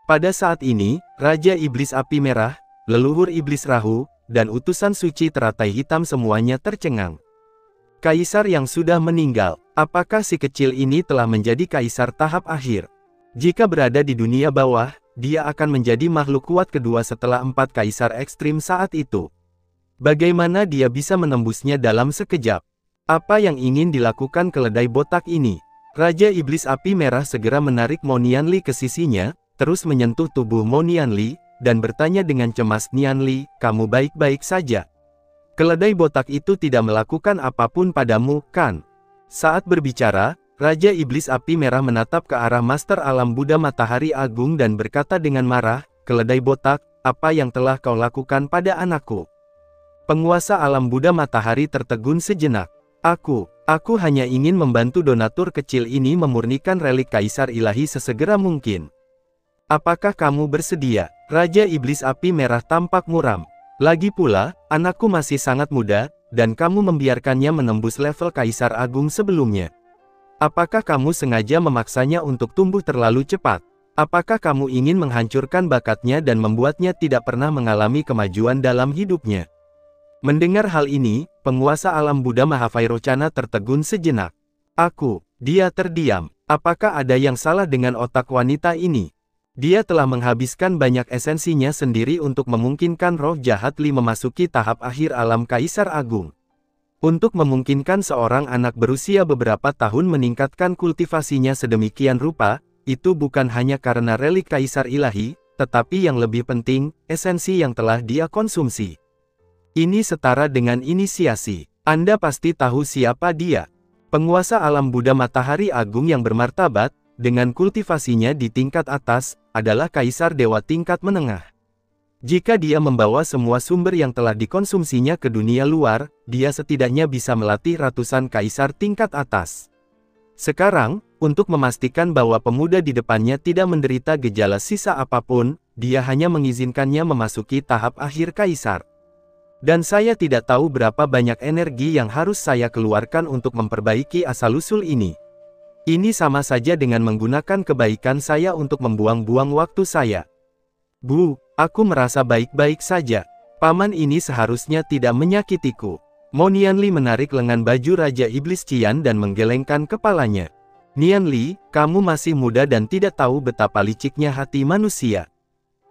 Pada saat ini, Raja Iblis Api Merah, leluhur Iblis Rahu, dan utusan suci teratai hitam semuanya tercengang. Kaisar yang sudah meninggal, apakah si kecil ini telah menjadi kaisar tahap akhir? Jika berada di dunia bawah, dia akan menjadi makhluk kuat kedua setelah 4 kaisar ekstrim saat itu. Bagaimana dia bisa menembusnya dalam sekejap? Apa yang ingin dilakukan keledai botak ini? Raja Iblis Api Merah segera menarik Mo Nianli ke sisinya, terus menyentuh tubuh Mo Nianli, dan bertanya dengan cemas, "Nianli, kamu baik-baik saja? Keledai botak itu tidak melakukan apapun padamu, kan?" Saat berbicara, Raja Iblis Api Merah menatap ke arah Master Alam Buddha Matahari Agung dan berkata dengan marah, "Keledai botak, apa yang telah kau lakukan pada anakku?" Penguasa Alam Buddha Matahari tertegun sejenak. Aku hanya ingin membantu donatur kecil ini memurnikan relik Kaisar Ilahi sesegera mungkin. Apakah kamu bersedia?" Raja Iblis Api Merah tampak muram. "Lagi pula, anakku masih sangat muda, dan kamu membiarkannya menembus level Kaisar Agung sebelumnya. Apakah kamu sengaja memaksanya untuk tumbuh terlalu cepat? Apakah kamu ingin menghancurkan bakatnya dan membuatnya tidak pernah mengalami kemajuan dalam hidupnya?" Mendengar hal ini, penguasa alam Buddha Mahavairocana tertegun sejenak. Dia terdiam. Apakah ada yang salah dengan otak wanita ini? Dia telah menghabiskan banyak esensinya sendiri untuk memungkinkan roh jahat Li memasuki tahap akhir alam Kaisar Agung. Untuk memungkinkan seorang anak berusia beberapa tahun meningkatkan kultivasinya sedemikian rupa, itu bukan hanya karena relik Kaisar Ilahi, tetapi yang lebih penting, esensi yang telah dia konsumsi. Ini setara dengan inisiasi. Anda pasti tahu siapa dia. Penguasa alam Buddha Matahari Agung yang bermartabat, dengan kultivasinya di tingkat atas, adalah Kaisar Dewa tingkat menengah. Jika dia membawa semua sumber yang telah dikonsumsinya ke dunia luar, dia setidaknya bisa melatih ratusan Kaisar tingkat atas. Sekarang, untuk memastikan bahwa pemuda di depannya tidak menderita gejala sisa apapun, dia hanya mengizinkannya memasuki tahap akhir Kaisar. Dan saya tidak tahu berapa banyak energi yang harus saya keluarkan untuk memperbaiki asal-usul ini. Ini sama saja dengan menggunakan kebaikan saya untuk membuang-buang waktu saya. Bu, aku merasa baik-baik saja. Paman ini seharusnya tidak menyakitiku. Mo Nianli menarik lengan baju Raja Iblis Qian dan menggelengkan kepalanya. Nianli, kamu masih muda dan tidak tahu betapa liciknya hati manusia.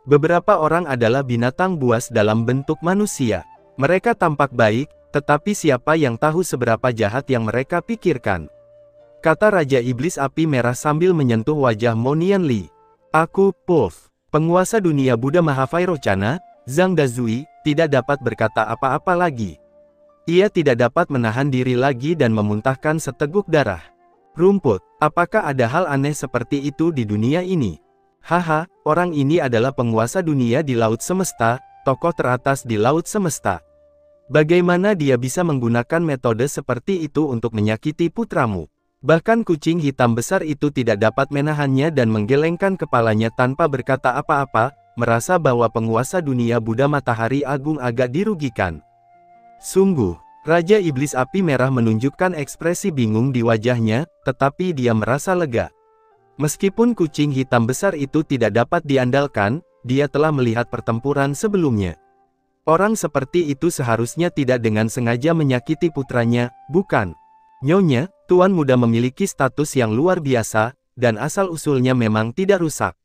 Beberapa orang adalah binatang buas dalam bentuk manusia. Mereka tampak baik, tetapi siapa yang tahu seberapa jahat yang mereka pikirkan? Kata Raja Iblis Api Merah sambil menyentuh wajah Mo Nianli. Penguasa dunia Buddha Mahavairocana, Zhang Dazui, tidak dapat berkata apa-apa lagi. Ia tidak dapat menahan diri lagi dan memuntahkan seteguk darah. Rumput, apakah ada hal aneh seperti itu di dunia ini? Haha, orang ini adalah penguasa dunia di Laut Semesta, tokoh teratas di Laut Semesta. Bagaimana dia bisa menggunakan metode seperti itu untuk menyakiti putramu? Bahkan kucing hitam besar itu tidak dapat menahannya dan menggelengkan kepalanya tanpa berkata apa-apa, merasa bahwa penguasa dunia Buddha Matahari Agung agak dirugikan. Sungguh, Raja Iblis Api Merah menunjukkan ekspresi bingung di wajahnya, tetapi dia merasa lega. Meskipun kucing hitam besar itu tidak dapat diandalkan, dia telah melihat pertempuran sebelumnya. Orang seperti itu seharusnya tidak dengan sengaja menyakiti putranya, bukan? Nyonya, Tuan Muda memiliki status yang luar biasa, dan asal-usulnya memang tidak rusak.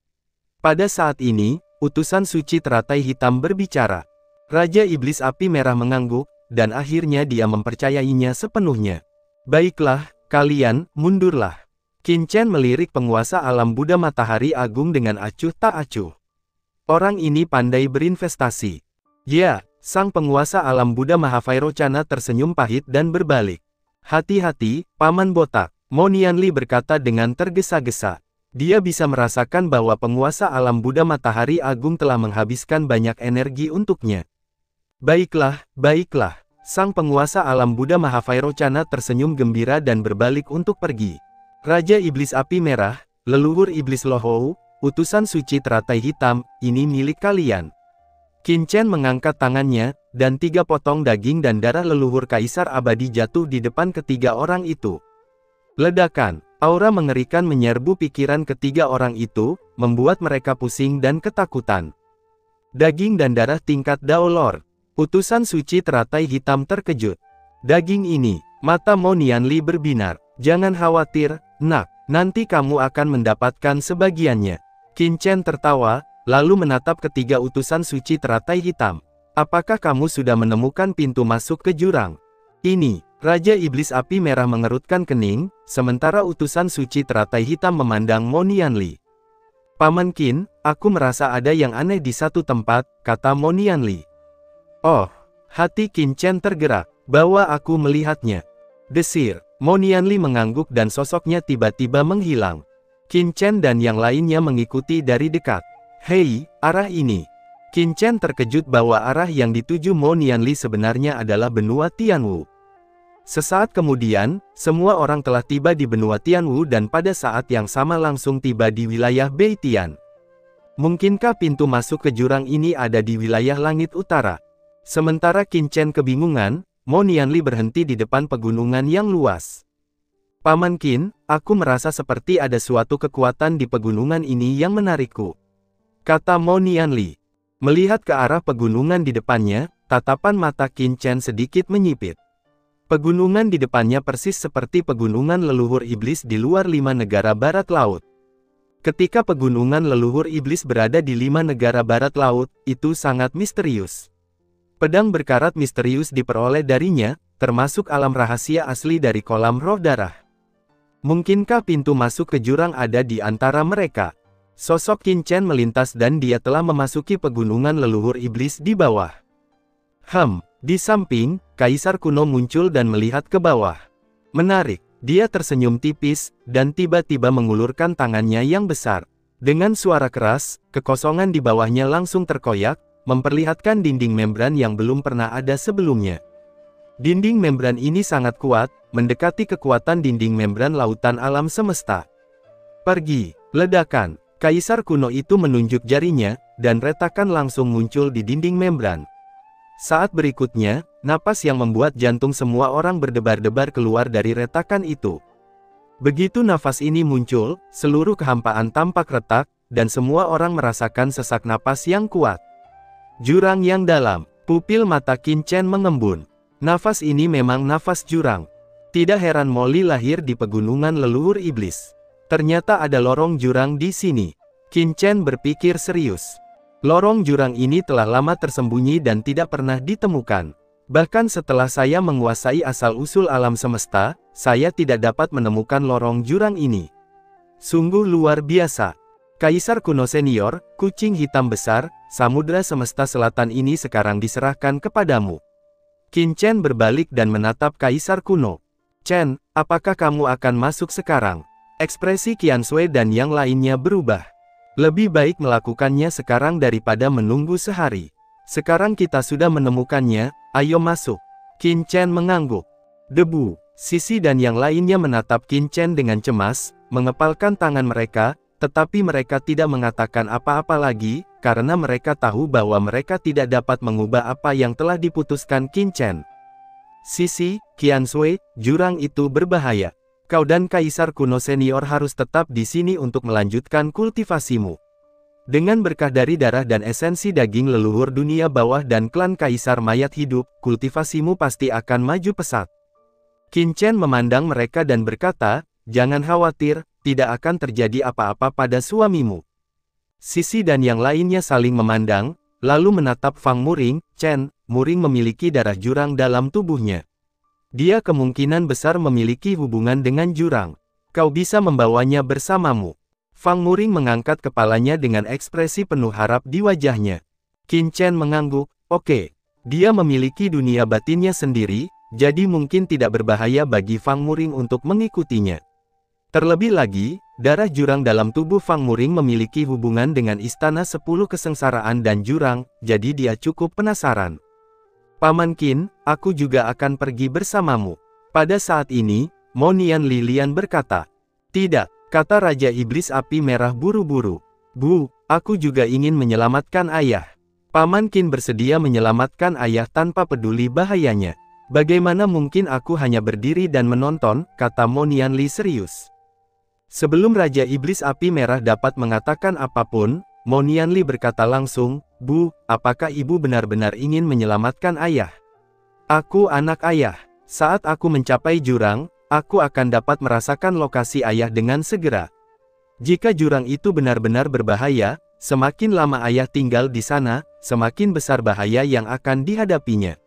Pada saat ini, utusan suci teratai hitam berbicara. Raja Iblis Api Merah mengangguk, dan akhirnya dia mempercayainya sepenuhnya. Baiklah, kalian, mundurlah. Qin Chen melirik penguasa alam Buddha Matahari Agung dengan acuh tak acuh. Orang ini pandai berinvestasi. Ya, sang penguasa alam Buddha Mahavairocana tersenyum pahit dan berbalik. Hati-hati, Paman Botak, Mo Nianli berkata dengan tergesa-gesa. Dia bisa merasakan bahwa penguasa alam Buddha Matahari Agung telah menghabiskan banyak energi untuknya. Baiklah, sang penguasa alam Buddha Mahavairocana tersenyum gembira dan berbalik untuk pergi. Raja Iblis Api Merah, leluhur Iblis Lohou, utusan suci teratai hitam, ini milik kalian. Qin Chen mengangkat tangannya, dan 3 potong daging dan darah leluhur Kaisar Abadi jatuh di depan ketiga orang itu. Ledakan, aura mengerikan menyerbu pikiran ketiga orang itu, membuat mereka pusing dan ketakutan. Daging dan darah tingkat Dao Lord. Utusan suci teratai hitam terkejut. Daging ini, mata Mo Nianli berbinar. Jangan khawatir, nak, nanti kamu akan mendapatkan sebagiannya. Qin Chen tertawa, lalu menatap ketiga utusan suci teratai hitam. Apakah kamu sudah menemukan pintu masuk ke jurang? Ini, Raja Iblis Api Merah mengerutkan kening, sementara utusan suci teratai hitam memandang Mo Nianli. Paman Qin, aku merasa ada yang aneh di satu tempat, kata Mo Nianli. Oh, hati Qin Chen tergerak, bahwa aku melihatnya. Desir, Mo Nianli mengangguk dan sosoknya tiba-tiba menghilang. Qin Chen dan yang lainnya mengikuti dari dekat. Hei, arah ini. Qin Chen terkejut bahwa arah yang dituju Mo Nianli sebenarnya adalah benua Tianwu. Sesaat kemudian, semua orang telah tiba di benua Tianwu dan pada saat yang sama langsung tiba di wilayah Beitian. Mungkinkah pintu masuk ke jurang ini ada di wilayah langit utara? Sementara Qin Chen kebingungan, Mo Nianli berhenti di depan pegunungan yang luas. Paman Qin, aku merasa seperti ada suatu kekuatan di pegunungan ini yang menarikku, kata Mo Nianli. Melihat ke arah pegunungan di depannya, tatapan mata Qin Chen sedikit menyipit. Pegunungan di depannya persis seperti pegunungan leluhur iblis di luar 5 negara barat laut. Ketika pegunungan leluhur iblis berada di 5 negara barat laut, itu sangat misterius. Pedang berkarat misterius diperoleh darinya, termasuk alam rahasia asli dari kolam roh darah. Mungkinkah pintu masuk ke jurang ada di antara mereka? Sosok Qin Chen melintas dan dia telah memasuki pegunungan leluhur iblis di bawah. Di samping, Kaisar kuno muncul dan melihat ke bawah. Menarik, dia tersenyum tipis, dan tiba-tiba mengulurkan tangannya yang besar. Dengan suara keras, kekosongan di bawahnya langsung terkoyak, memperlihatkan dinding membran yang belum pernah ada sebelumnya. Dinding membran ini sangat kuat, mendekati kekuatan dinding membran lautan alam semesta. Pergi, ledakan. Kaisar kuno itu menunjuk jarinya, dan retakan langsung muncul di dinding membran. Saat berikutnya, napas yang membuat jantung semua orang berdebar-debar keluar dari retakan itu. Begitu nafas ini muncul, seluruh kehampaan tampak retak, dan semua orang merasakan sesak napas yang kuat. Jurang yang dalam, pupil mata Qin Chen mengembun. Nafas ini memang nafas jurang. Tidak heran Molly lahir di pegunungan leluhur iblis. Ternyata ada lorong jurang di sini. Qin Chen berpikir serius. Lorong jurang ini telah lama tersembunyi dan tidak pernah ditemukan. Bahkan setelah saya menguasai asal-usul alam semesta, saya tidak dapat menemukan lorong jurang ini. Sungguh luar biasa. Kaisar kuno senior, kucing hitam besar, samudra semesta selatan ini sekarang diserahkan kepadamu. Qin Chen berbalik dan menatap Kaisar kuno. Chen, apakah kamu akan masuk sekarang? Ekspresi Qian Sui dan yang lainnya berubah. Lebih baik melakukannya sekarang daripada menunggu sehari. Sekarang kita sudah menemukannya, ayo masuk. Qin Chen mengangguk. Debu, Sisi dan yang lainnya menatap Qin Chen dengan cemas, mengepalkan tangan mereka, tetapi mereka tidak mengatakan apa-apa lagi, karena mereka tahu bahwa mereka tidak dapat mengubah apa yang telah diputuskan Qin Chen. Sisi, Qian Sui, jurang itu berbahaya. Kau dan Kaisar kuno senior harus tetap di sini untuk melanjutkan kultivasimu. Dengan berkah dari darah dan esensi daging leluhur dunia bawah dan klan Kaisar mayat hidup, kultivasimu pasti akan maju pesat. Qin Chen memandang mereka dan berkata, jangan khawatir, tidak akan terjadi apa-apa pada suamimu. Sisi dan yang lainnya saling memandang, lalu menatap Fang Muring. Chen, Muring memiliki darah jurang dalam tubuhnya. Dia kemungkinan besar memiliki hubungan dengan jurang. Kau bisa membawanya bersamamu. Fang Muring mengangkat kepalanya dengan ekspresi penuh harap di wajahnya. Qin Chen mengangguk, oke. Dia memiliki dunia batinnya sendiri, jadi mungkin tidak berbahaya bagi Fang Muring untuk mengikutinya. Terlebih lagi, darah jurang dalam tubuh Fang Muring memiliki hubungan dengan Istana 10 Kesengsaraan dan Jurang, jadi dia cukup penasaran. Paman Qin, aku juga akan pergi bersamamu. Pada saat ini, Mo Nianli berkata. Tidak, kata Raja Iblis Api Merah buru-buru. Bu, aku juga ingin menyelamatkan ayah. Paman Qin bersedia menyelamatkan ayah tanpa peduli bahayanya. Bagaimana mungkin aku hanya berdiri dan menonton, kata Mo Nianli serius. Sebelum Raja Iblis Api Merah dapat mengatakan apapun, Mo Nianli berkata langsung, "Bu, apakah ibu benar-benar ingin menyelamatkan ayah? Aku anak ayah. Saat aku mencapai jurang, aku akan dapat merasakan lokasi ayah dengan segera. Jika jurang itu benar-benar berbahaya, semakin lama ayah tinggal di sana, semakin besar bahaya yang akan dihadapinya."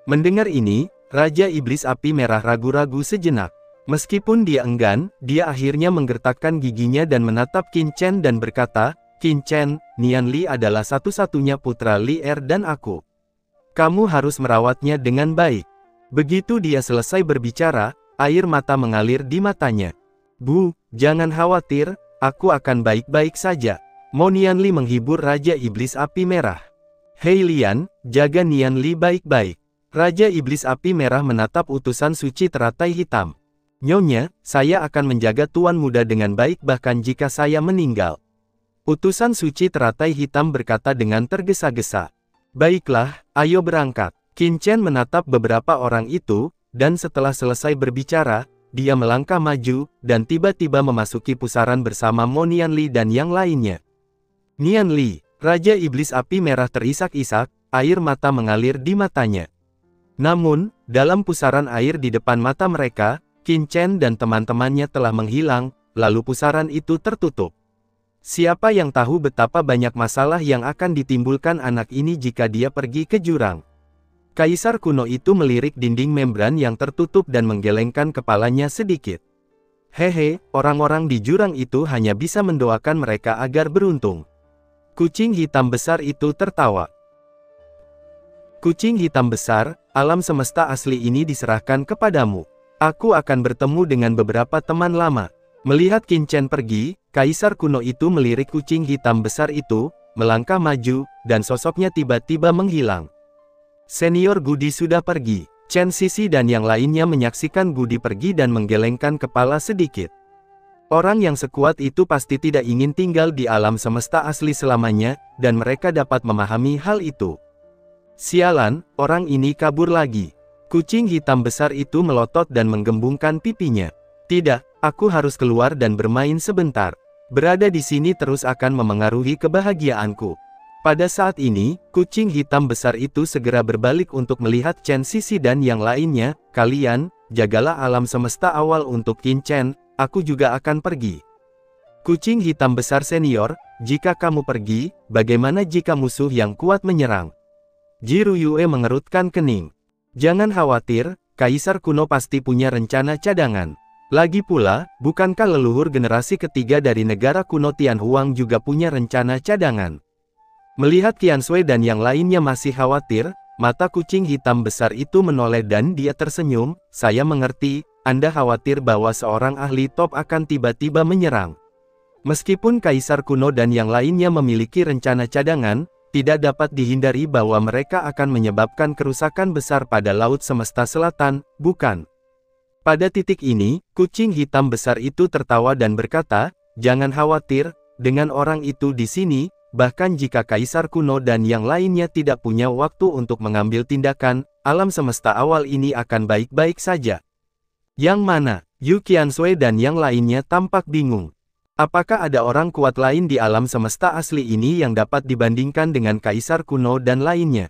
Mendengar ini, Raja Iblis Api Merah ragu-ragu sejenak. Meskipun dia enggan, dia akhirnya menggertakkan giginya dan menatap Qin Chen dan berkata, "Qin Chen, Nianli adalah satu-satunya putra Li Er dan aku. Kamu harus merawatnya dengan baik." Begitu dia selesai berbicara, air mata mengalir di matanya. "Bu, jangan khawatir, aku akan baik-baik saja." Mo Nianli menghibur Raja Iblis Api Merah. "Hei Lian, jaga Nianli baik-baik." Raja Iblis Api Merah menatap utusan suci teratai hitam. "Nyonya, saya akan menjaga tuan muda dengan baik bahkan jika saya meninggal." Utusan suci teratai hitam berkata dengan tergesa-gesa. "Baiklah, ayo berangkat." Qin Chen menatap beberapa orang itu, dan setelah selesai berbicara, dia melangkah maju, dan tiba-tiba memasuki pusaran bersama Mo Nianli dan yang lainnya. "Nianli," Raja Iblis Api Merah terisak-isak, air mata mengalir di matanya. Namun, dalam pusaran air di depan mata mereka, Qin Chen dan teman-temannya telah menghilang, lalu pusaran itu tertutup. Siapa yang tahu betapa banyak masalah yang akan ditimbulkan anak ini jika dia pergi ke jurang. Kaisar kuno itu melirik dinding membran yang tertutup dan menggelengkan kepalanya sedikit. "Hehe, orang-orang di jurang itu hanya bisa mendoakan mereka agar beruntung." Kucing hitam besar itu tertawa. "Kucing hitam besar, alam semesta asli ini diserahkan kepadamu. Aku akan bertemu dengan beberapa teman lama." Melihat Qin Chen pergi, kaisar kuno itu melirik kucing hitam besar itu, melangkah maju, dan sosoknya tiba-tiba menghilang. Senior Gudi sudah pergi. Chen Sisi dan yang lainnya menyaksikan Gudi pergi dan menggelengkan kepala sedikit. Orang yang sekuat itu pasti tidak ingin tinggal di alam semesta asli selamanya, dan mereka dapat memahami hal itu. Sialan, orang ini kabur lagi. Kucing hitam besar itu melotot dan menggembungkan pipinya. "Tidak, aku harus keluar dan bermain sebentar. Berada di sini terus akan memengaruhi kebahagiaanku." Pada saat ini, kucing hitam besar itu segera berbalik untuk melihat Chen Sisi dan yang lainnya. "Kalian, jagalah alam semesta awal untuk Qin Chen, aku juga akan pergi." Kucing hitam besar senior, jika kamu pergi, bagaimana jika musuh yang kuat menyerang? Ji Ruyue mengerutkan kening. "Jangan khawatir, Kaisar kuno pasti punya rencana cadangan. Lagi pula, bukankah leluhur generasi ketiga dari negara kuno Tianhuang juga punya rencana cadangan?" Melihat Qian Sui dan yang lainnya masih khawatir, mata kucing hitam besar itu menoleh dan dia tersenyum. "Saya mengerti, Anda khawatir bahwa seorang ahli top akan tiba-tiba menyerang. Meskipun Kaisar kuno dan yang lainnya memiliki rencana cadangan, tidak dapat dihindari bahwa mereka akan menyebabkan kerusakan besar pada Laut Semesta Selatan, bukan?" Pada titik ini, kucing hitam besar itu tertawa dan berkata, "Jangan khawatir, dengan orang itu di sini, bahkan jika Kaisar kuno dan yang lainnya tidak punya waktu untuk mengambil tindakan, alam semesta awal ini akan baik-baik saja." "Yang mana?" Yu Qiansui dan yang lainnya tampak bingung. Apakah ada orang kuat lain di alam semesta asli ini yang dapat dibandingkan dengan Kaisar kuno dan lainnya?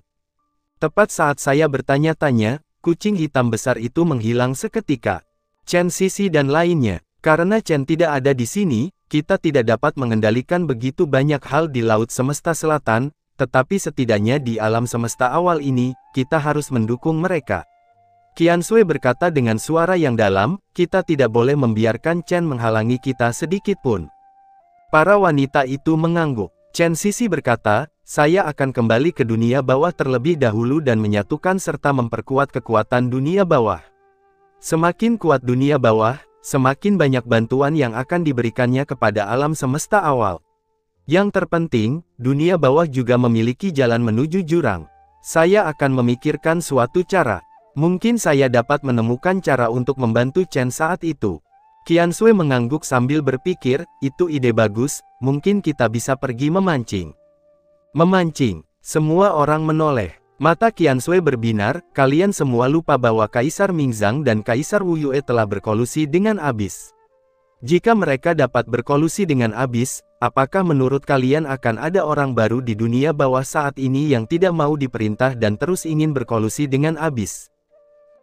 Tepat saat saya bertanya-tanya, kucing hitam besar itu menghilang seketika. Chen Sisi dan lainnya. Karena Chen tidak ada di sini, kita tidak dapat mengendalikan begitu banyak hal di Laut Semesta Selatan, tetapi setidaknya di alam semesta awal ini, kita harus mendukung mereka. Qian Sui berkata dengan suara yang dalam, "Kita tidak boleh membiarkan Chen menghalangi kita sedikit pun." Para wanita itu mengangguk. Chen Sisi berkata, "Saya akan kembali ke dunia bawah terlebih dahulu dan menyatukan serta memperkuat kekuatan dunia bawah. Semakin kuat dunia bawah, semakin banyak bantuan yang akan diberikannya kepada alam semesta awal. Yang terpenting, dunia bawah juga memiliki jalan menuju jurang. Saya akan memikirkan suatu cara. Mungkin saya dapat menemukan cara untuk membantu Chen saat itu." Qian Sui mengangguk sambil berpikir, "Itu ide bagus, mungkin kita bisa pergi memancing." Memancing. Semua orang menoleh. Mata Qian Sui berbinar, "Kalian semua lupa bahwa Kaisar Mingzang dan Kaisar Wu Yue telah berkolusi dengan abis. Jika mereka dapat berkolusi dengan Abyss, apakah menurut kalian akan ada orang baru di dunia bawah saat ini yang tidak mau diperintah dan terus ingin berkolusi dengan Abyss?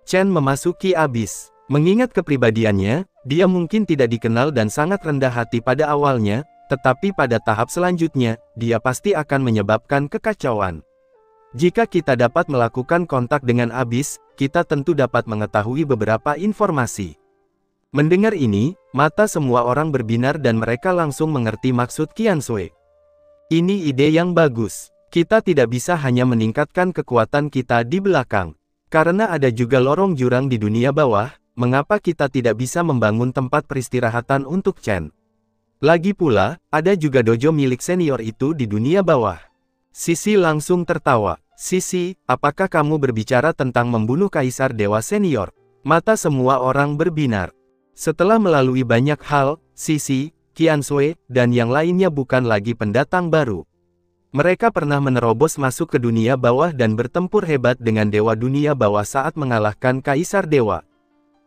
Chen memasuki Abyss. Mengingat kepribadiannya, dia mungkin tidak dikenal dan sangat rendah hati pada awalnya, tetapi pada tahap selanjutnya, dia pasti akan menyebabkan kekacauan. Jika kita dapat melakukan kontak dengan Abyss, kita tentu dapat mengetahui beberapa informasi. Mendengar ini, mata semua orang berbinar dan mereka langsung mengerti maksud Qiansui. Ini ide yang bagus. Kita tidak bisa hanya meningkatkan kekuatan kita di belakang. Karena ada juga lorong jurang di dunia bawah, mengapa kita tidak bisa membangun tempat peristirahatan untuk Chen? Lagi pula, ada juga dojo milik senior itu di dunia bawah. Sisi langsung tertawa. Sisi, apakah kamu berbicara tentang membunuh Kaisar Dewa Senior? Mata semua orang berbinar. Setelah melalui banyak hal, Sisi, Qiansui, dan yang lainnya bukan lagi pendatang baru. Mereka pernah menerobos masuk ke dunia bawah dan bertempur hebat dengan Dewa Dunia Bawah saat mengalahkan Kaisar Dewa.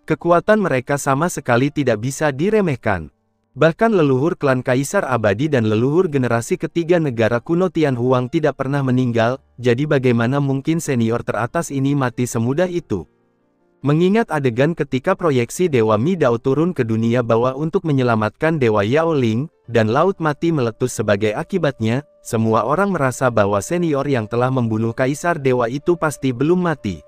Kekuatan mereka sama sekali tidak bisa diremehkan. Bahkan leluhur klan Kaisar Abadi dan leluhur generasi ketiga negara kuno Tianhuang tidak pernah meninggal, jadi bagaimana mungkin senior teratas ini mati semudah itu? Mengingat adegan ketika proyeksi Dewa Mi Dao turun ke dunia bawah untuk menyelamatkan Dewa Yao Ling, dan laut mati meletus sebagai akibatnya, semua orang merasa bahwa senior yang telah membunuh Kaisar Dewa itu pasti belum mati.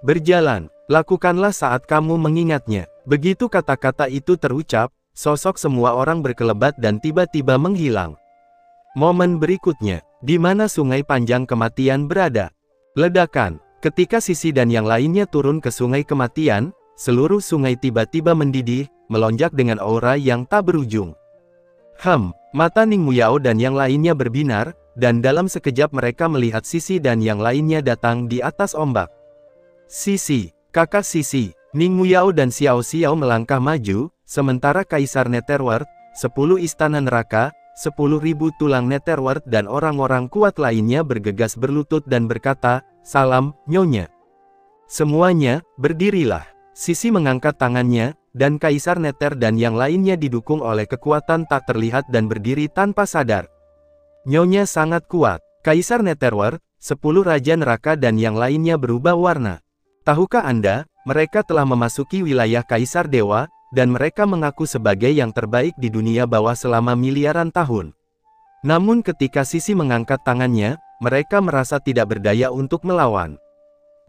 Berjalan, lakukanlah saat kamu mengingatnya. Begitu kata-kata itu terucap, sosok semua orang berkelebat dan tiba-tiba menghilang. Momen berikutnya, di mana sungai panjang kematian berada. Ledakan. Ketika Sisi dan yang lainnya turun ke sungai kematian, seluruh sungai tiba-tiba mendidih, melonjak dengan aura yang tak berujung. Mata Ning Muyao dan yang lainnya berbinar, dan dalam sekejap mereka melihat Sisi dan yang lainnya datang di atas ombak. Sisi, kakak Sisi, Ning Muyao dan Xiao Xiao melangkah maju, sementara Kaisar Netherworld, 10 istana neraka, 10.000 tulang Netherworld dan orang-orang kuat lainnya bergegas berlutut dan berkata, "Salam, Nyonya." Semuanya, berdirilah. Sisi mengangkat tangannya, dan Kaisar Nether dan yang lainnya didukung oleh kekuatan tak terlihat dan berdiri tanpa sadar. Nyonya sangat kuat. Kaisar Netherworld, 10 Raja Neraka dan yang lainnya berubah warna. Tahukah Anda, mereka telah memasuki wilayah Kaisar Dewa, dan mereka mengaku sebagai yang terbaik di dunia bawah selama miliaran tahun. Namun ketika Sisi mengangkat tangannya, mereka merasa tidak berdaya untuk melawan.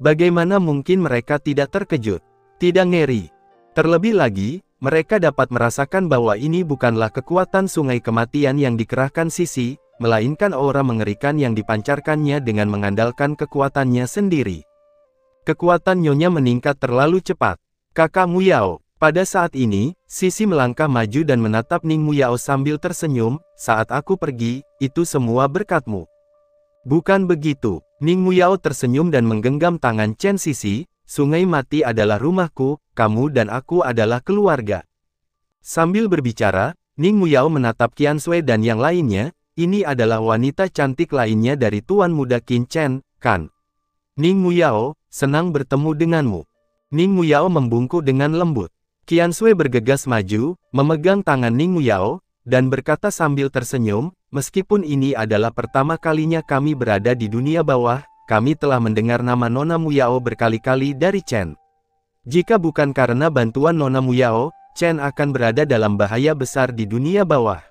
Bagaimana mungkin mereka tidak terkejut? Tidak ngeri. Terlebih lagi, mereka dapat merasakan bahwa ini bukanlah kekuatan sungai kematian yang dikerahkan Sisi, melainkan aura mengerikan yang dipancarkannya dengan mengandalkan kekuatannya sendiri. Kekuatan Nyonya meningkat terlalu cepat. Kakak Muyao. Pada saat ini, Sisi melangkah maju dan menatap Ning Muyao sambil tersenyum, "Saat aku pergi, itu semua berkatmu." Bukan begitu. Ning Muyao tersenyum dan menggenggam tangan Chen Sisi, "Sungai mati adalah rumahku, kamu dan aku adalah keluarga." Sambil berbicara, Ning Muyao menatap Qiansui dan yang lainnya, "Ini adalah wanita cantik lainnya dari Tuan Muda Qin Chen, kan?" "Ning Muyao, senang bertemu denganmu." Ning Muyao membungkuk dengan lembut. Qiansui bergegas maju, memegang tangan Ning Muyao, dan berkata sambil tersenyum, "Meskipun ini adalah pertama kalinya kami berada di dunia bawah, kami telah mendengar nama Nona Muyao berkali-kali dari Chen. Jika bukan karena bantuan Nona Muyao, Chen akan berada dalam bahaya besar di dunia bawah."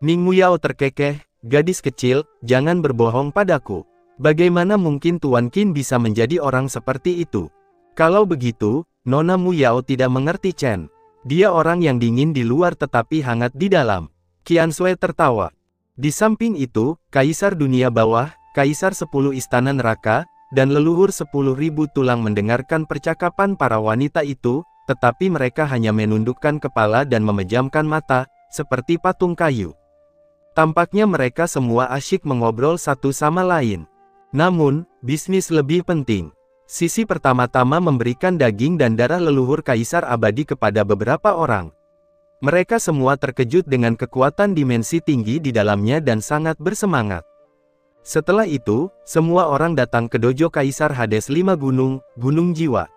Ning Muyao terkekeh, "Gadis kecil, jangan berbohong padaku. Bagaimana mungkin Tuan Qin bisa menjadi orang seperti itu? Kalau begitu, Nona Muyao tidak mengerti Chen. Dia orang yang dingin di luar tetapi hangat di dalam." Qiansui tertawa. Di samping itu, Kaisar Dunia Bawah, Kaisar 10 Istana Neraka, dan leluhur 10.000 tulang mendengarkan percakapan para wanita itu, tetapi mereka hanya menundukkan kepala dan memejamkan mata, seperti patung kayu. Tampaknya mereka semua asyik mengobrol satu sama lain. Namun, bisnis lebih penting. Sisi pertama-tama memberikan daging dan darah leluhur Kaisar Abadi kepada beberapa orang. Mereka semua terkejut dengan kekuatan dimensi tinggi di dalamnya dan sangat bersemangat. Setelah itu, semua orang datang ke dojo Kaisar Hades 5 Gunung, Gunung Jiwa.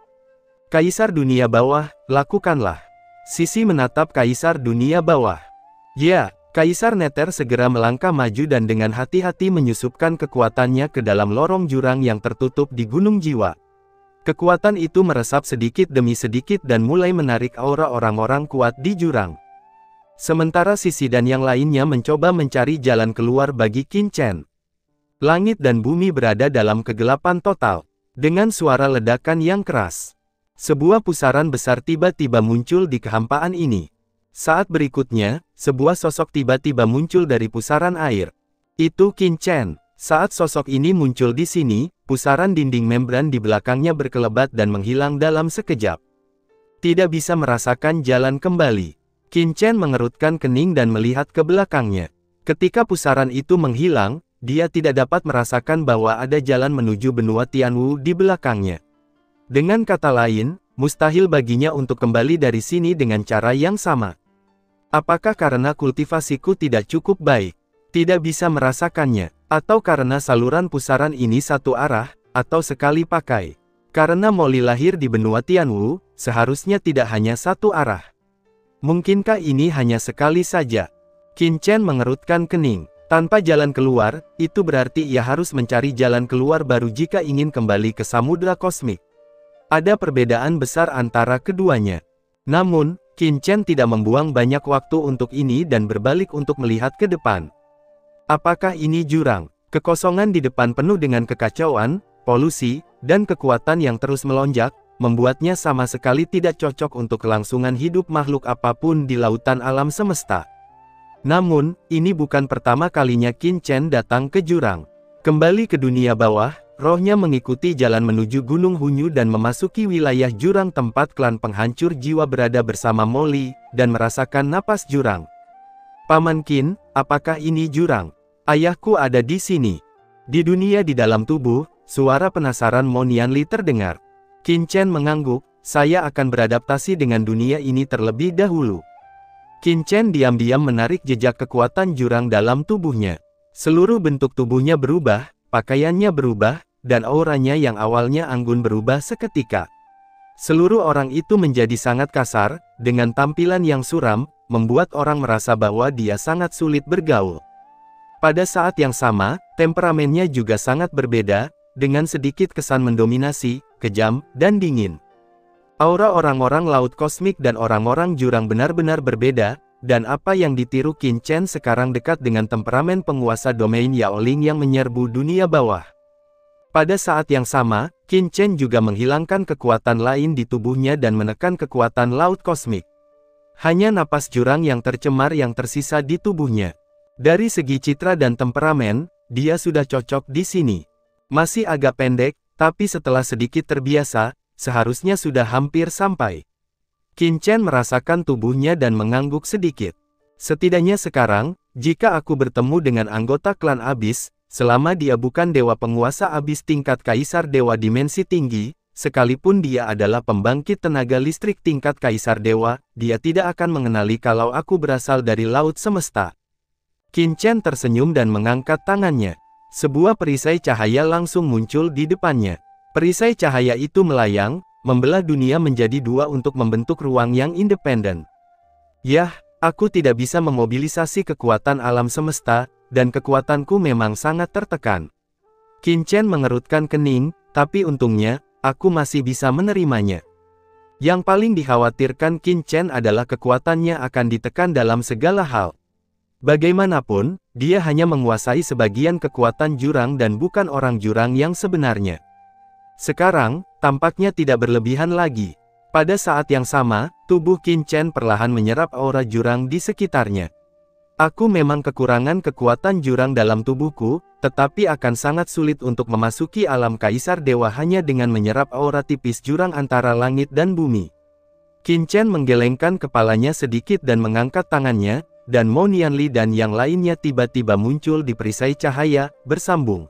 "Kaisar Dunia Bawah, lakukanlah." Sisi menatap Kaisar Dunia Bawah. Ya, Kaisar Nether segera melangkah maju dan dengan hati-hati menyusupkan kekuatannya ke dalam lorong jurang yang tertutup di Gunung Jiwa. Kekuatan itu meresap sedikit demi sedikit dan mulai menarik aura orang-orang kuat di jurang. Sementara Sisi dan yang lainnya mencoba mencari jalan keluar bagi Qin Chen. Langit dan bumi berada dalam kegelapan total. Dengan suara ledakan yang keras, sebuah pusaran besar tiba-tiba muncul di kehampaan ini. Saat berikutnya, sebuah sosok tiba-tiba muncul dari pusaran air. Itu Qin Chen. Saat sosok ini muncul di sini, pusaran dinding membran di belakangnya berkelebat dan menghilang dalam sekejap. Tidak bisa merasakan jalan kembali. Qin Chen mengerutkan kening dan melihat ke belakangnya. Ketika pusaran itu menghilang, dia tidak dapat merasakan bahwa ada jalan menuju benua Tianwu di belakangnya. Dengan kata lain, mustahil baginya untuk kembali dari sini dengan cara yang sama. Apakah karena kultivasiku tidak cukup baik, tidak bisa merasakannya, atau karena saluran pusaran ini satu arah, atau sekali pakai? Karena Molly lahir di benua Tianwu, seharusnya tidak hanya satu arah. Mungkinkah ini hanya sekali saja? Qin Chen mengerutkan kening. Tanpa jalan keluar, itu berarti ia harus mencari jalan keluar baru jika ingin kembali ke samudra kosmik. Ada perbedaan besar antara keduanya. Namun, Qin Chen tidak membuang banyak waktu untuk ini dan berbalik untuk melihat ke depan. Apakah ini jurang? Kekosongan di depan penuh dengan kekacauan, polusi, dan kekuatan yang terus melonjak, membuatnya sama sekali tidak cocok untuk kelangsungan hidup makhluk apapun di lautan alam semesta. Namun, ini bukan pertama kalinya Qin Chen datang ke jurang. Kembali ke dunia bawah, rohnya mengikuti jalan menuju Gunung Hunyu dan memasuki wilayah jurang tempat klan penghancur jiwa berada bersama Molly, dan merasakan napas jurang. Paman Qin, apakah ini jurang? Ayahku ada di sini. Di dunia di dalam tubuh, suara penasaran Mo Nianli terdengar. Qin Chen mengangguk, saya akan beradaptasi dengan dunia ini terlebih dahulu. Qin Chen diam-diam menarik jejak kekuatan jurang dalam tubuhnya. Seluruh bentuk tubuhnya berubah, pakaiannya berubah, dan auranya yang awalnya anggun berubah seketika. Seluruh orang itu menjadi sangat kasar, dengan tampilan yang suram, membuat orang merasa bahwa dia sangat sulit bergaul. Pada saat yang sama, temperamennya juga sangat berbeda, dengan sedikit kesan mendominasi, kejam, dan dingin. Aura orang-orang laut kosmik dan orang-orang jurang benar-benar berbeda, dan apa yang ditiru Qin Chen sekarang dekat dengan temperamen penguasa domain Yaoling yang menyerbu dunia bawah. Pada saat yang sama, Qin Chen juga menghilangkan kekuatan lain di tubuhnya dan menekan kekuatan laut kosmik. Hanya napas jurang yang tercemar yang tersisa di tubuhnya. Dari segi citra dan temperamen, dia sudah cocok di sini. Masih agak pendek, tapi setelah sedikit terbiasa, seharusnya sudah hampir sampai. Qin Chen merasakan tubuhnya dan mengangguk sedikit. Setidaknya sekarang, jika aku bertemu dengan anggota klan Abyss, selama dia bukan dewa penguasa Abyss tingkat kaisar dewa dimensi tinggi, sekalipun dia adalah pembangkit tenaga listrik tingkat kaisar dewa, dia tidak akan mengenali kalau aku berasal dari laut semesta. Qin Chen tersenyum dan mengangkat tangannya. Sebuah perisai cahaya langsung muncul di depannya. Perisai cahaya itu melayang, membelah dunia menjadi dua untuk membentuk ruang yang independen. Yah, aku tidak bisa memobilisasi kekuatan alam semesta, dan kekuatanku memang sangat tertekan. Qin Chen mengerutkan kening, tapi untungnya, aku masih bisa menerimanya. Yang paling dikhawatirkan Qin Chen adalah kekuatannya akan ditekan dalam segala hal. Bagaimanapun, dia hanya menguasai sebagian kekuatan jurang dan bukan orang jurang yang sebenarnya. Sekarang, tampaknya tidak berlebihan lagi. Pada saat yang sama, tubuh Qin Chen perlahan menyerap aura jurang di sekitarnya. Aku memang kekurangan kekuatan jurang dalam tubuhku, tetapi akan sangat sulit untuk memasuki alam kaisar dewa hanya dengan menyerap aura tipis jurang antara langit dan bumi. Qin Chen menggelengkan kepalanya sedikit dan mengangkat tangannya, dan Mo Nianli dan yang lainnya tiba-tiba muncul di perisai cahaya, bersambung.